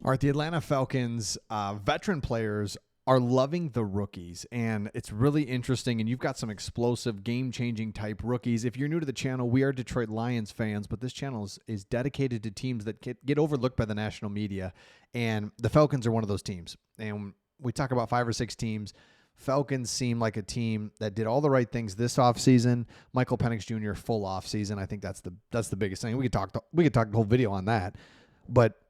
All right, the Atlanta Falcons veteran players are loving the rookies, and it's really interesting, and you've got some explosive, game-changing type rookies. If you're new to the channel, we are Detroit Lions fans, but this channel is dedicated to teams that get overlooked by the national media, and the Falcons are one of those teams. And we talk about 5 or 6 teams. Falcons seem like a team that did all the right things this offseason. Michael Penix Jr. full offseason. I think that's the biggest thing. We could talk the whole video on that, but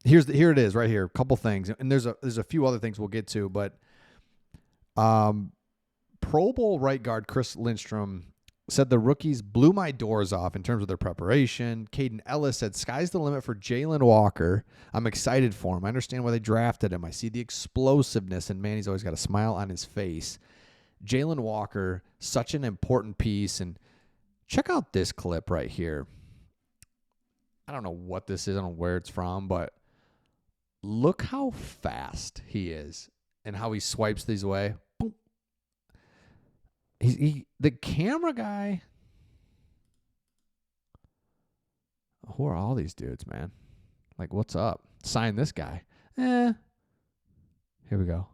here it is right here. A couple things, and there's a few other things we'll get to, but Pro Bowl right guard Chris Lindstrom said the rookies blew my doors off in terms of their preparation. Caden Ellis said sky's the limit for Jalen Walker. I'm excited for him. I understand why they drafted him. I see the explosiveness, and man, he's always got a smile on his face. Jalen Walker, such an important piece, and check out this clip right here. I don't know what this is. I don't know where it's from, but look how fast he is and how he swipes these away. Boom. The camera guy. Who are all these dudes, man? Like, what's up? Sign this guy. Here we go.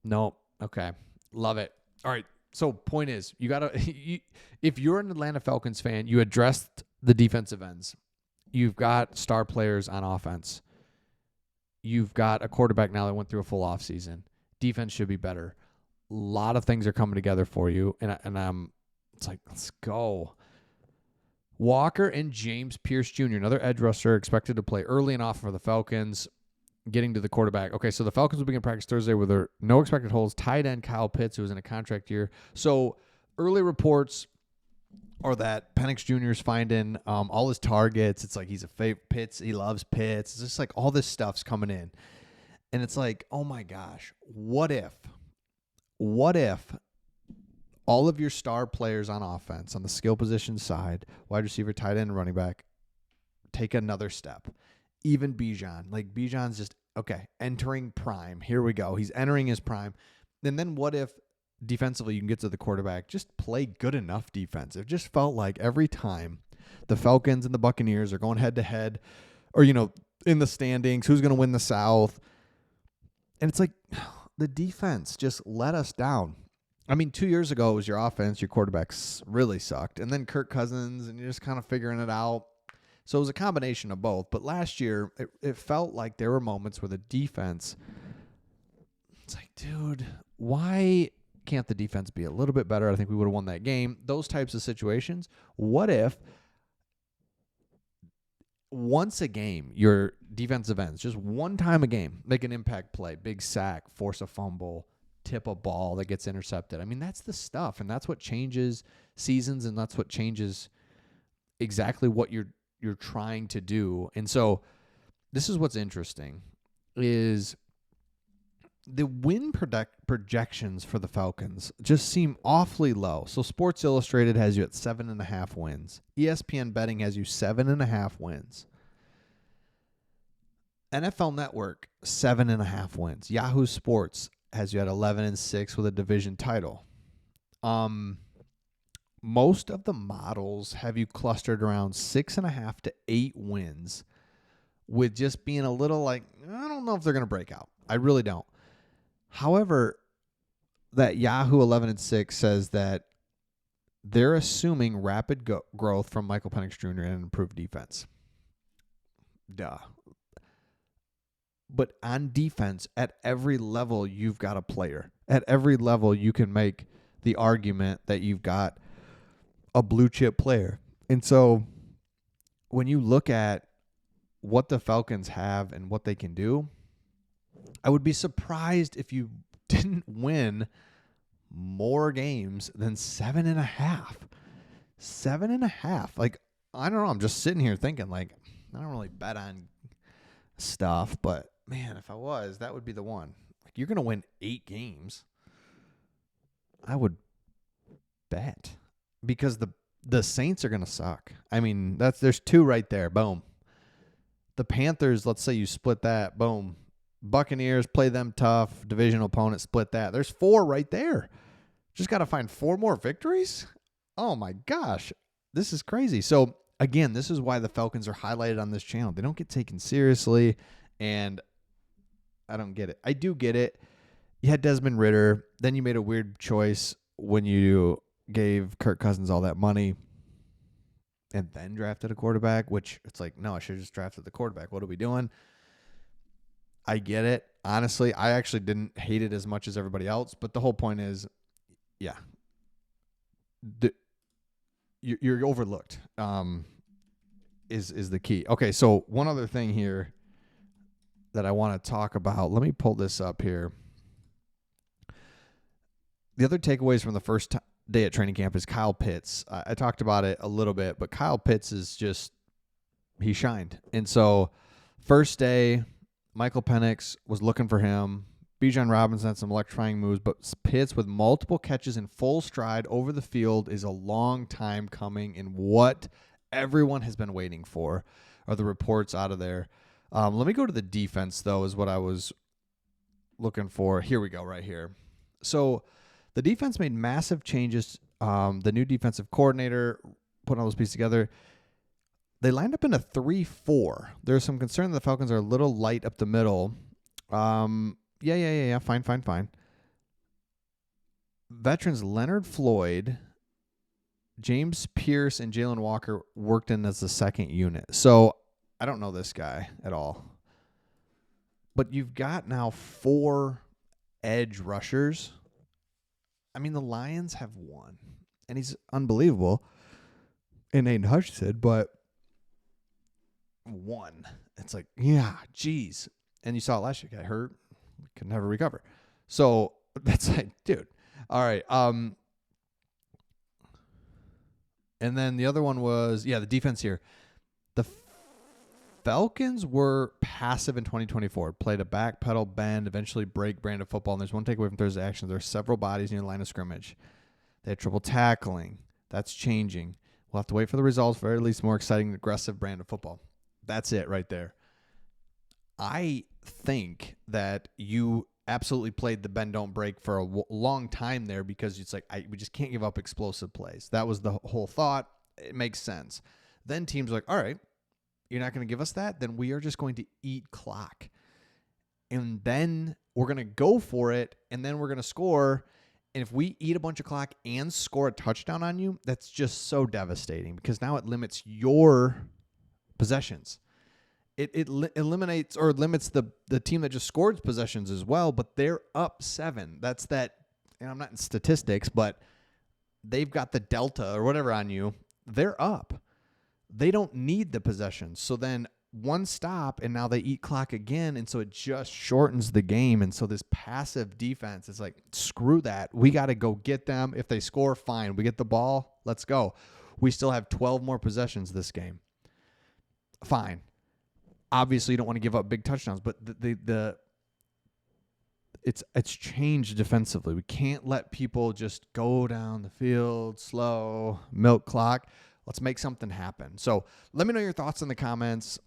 Nope. Okay. Love it. All right. So point is, if you're an Atlanta Falcons fan, you addressed the defensive ends. You've got star players on offense. You've got a quarterback now that went through a full offseason. Defense should be better. A lot of things are coming together for you, and it's like, let's go. Walker and James Pierce Jr., another edge rusher, expected to play early and often for the Falcons. Getting to the quarterback. Okay, so the Falcons will begin practice Thursday with their no expected holds. Tight end Kyle Pitts, who was in a contract year. So early reports are that Penix Jr. is finding all his targets. It's like he's a favorite. Pitts, he loves Pitts. It's just like all this stuff's coming in. And it's like, oh my gosh, what if all of your star players on offense, on the skill position side, wide receiver, tight end, running back, take another step? Even Bijan. Like, Bijan's just, okay, entering prime. Here we go. He's entering his prime. And then what if defensively you can get to the quarterback, just play good enough defense? It just felt like every time the Falcons and the Buccaneers are going head-to-head or, in the standings, who's going to win the South? And it's like the defense just let us down. I mean, 2 years ago it was your offense. Your quarterbacks really sucked. And then Kirk Cousins, and you're just kind of figuring it out. So it was a combination of both. But last year, it felt like there were moments where the defense, it's like, dude, why can't the defense be a little bit better? I think we would have won that game. Those types of situations. What if once a game, your defensive ends, just one time a game, make an impact play, big sack, force a fumble, tip a ball that gets intercepted? I mean, that's the stuff, and that's what changes seasons, and that's what changes exactly what you're trying to do. And so this is what's interesting is the win projections for the Falcons just seem awfully low. So Sports Illustrated has you at 7.5 wins. ESPN Betting has you 7.5 wins. NFL Network, 7.5 wins. Yahoo Sports has you at 11-6 with a division title. Most of the models have you clustered around 6.5 to 8 wins, with just being a little like, I don't know if they're going to break out. I really don't. However, that Yahoo 11-6 says that they're assuming rapid growth from Michael Penix Jr. and an improved defense. Duh. But on defense, at every level, you've got a player. At every level, you can make the argument that you've got a blue chip player. And so when you look at what the Falcons have and what they can do, I would be surprised if you didn't win more games than 7.5. 7.5. Like, I don't know. I'm just sitting here thinking, like, I don't really bet on stuff, but man, if I was, that would be the one. Like, you're going to win 8 games. I would bet. Because the Saints are going to suck. I mean, there's 2 right there. Boom. The Panthers, let's say you split that. Boom. Buccaneers, play them tough. Divisional opponent, split that. There's 4 right there. Just got to find 4 more victories? Oh, my gosh. This is crazy. So again, this is why the Falcons are highlighted on this channel. They don't get taken seriously, and I don't get it. I do get it. You had Desmond Ridder. Then you made a weird choice when you gave Kirk Cousins all that money and then drafted a quarterback, which it's like, no, I should have just drafted the quarterback. What are we doing? I get it. Honestly, I actually didn't hate it as much as everybody else, but the whole point is, yeah, you're overlooked is the key. Okay, so one other thing here that I want to talk about. Let me pull this up here. The other takeaways from the first day at training camp is Kyle Pitts. I talked about it a little bit, but Kyle Pitts is just, he shined. And so first day, Michael Penix was looking for him. Bijan Robinson had some electrifying moves, but Pitts with multiple catches in full stride over the field is a long time coming, and what everyone has been waiting for are the reports out of there. Let me go to the defense, though, is what I was looking for. Here we go, right here. So the defense made massive changes. The new defensive coordinator putting all those pieces together. They lined up in a 3-4. There's some concern that the Falcons are a little light up the middle. Yeah. Fine. Veterans Leonard Floyd, James Pierce, and Jalen Walker worked in as the second unit. So I don't know this guy at all. But you've got now 4 edge rushers. I mean, the Lions have 1, and he's unbelievable. And Aiden Hutchinson, but 1. It's like, yeah, geez. And you saw it last year, got hurt, could never recover. So that's like, dude. All right. And then the other one was, the defense here. The Falcons were passive in 2024, played a back pedal, bend, eventually break brand of football. And there's one takeaway from Thursday actions. There are several bodies near the line of scrimmage. They had trouble tackling. That's changing. We'll have to wait for the results for at least more exciting, aggressive brand of football. That's it right there. I think that you absolutely played the bend, don't break for a long time there because it's like, we just can't give up explosive plays. That was the whole thought. It makes sense. Then teams are like, all right, you're not going to give us that? Then we are just going to eat clock. And then we're going to go for it, and then we're going to score. And if we eat a bunch of clock and score a touchdown on you, that's just so devastating because now it limits your possessions. It eliminates or limits the team that just scored possessions as well, but they're up 7. That's that, and I'm not in statistics, but they've got the delta or whatever on you. They're up. They don't need the possessions. So then one stop, and now they eat clock again, and so it just shortens the game. And so this passive defense is like, screw that. We got to go get them. If they score, fine. We get the ball, let's go. We still have 12 more possessions this game. Fine. Obviously, you don't want to give up big touchdowns, but it's changed defensively. We can't let people just go down the field slow, milk clock. Let's make something happen. So let me know your thoughts in the comments.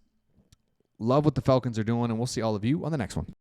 Love what the Falcons are doing, and we'll see all of you on the next one.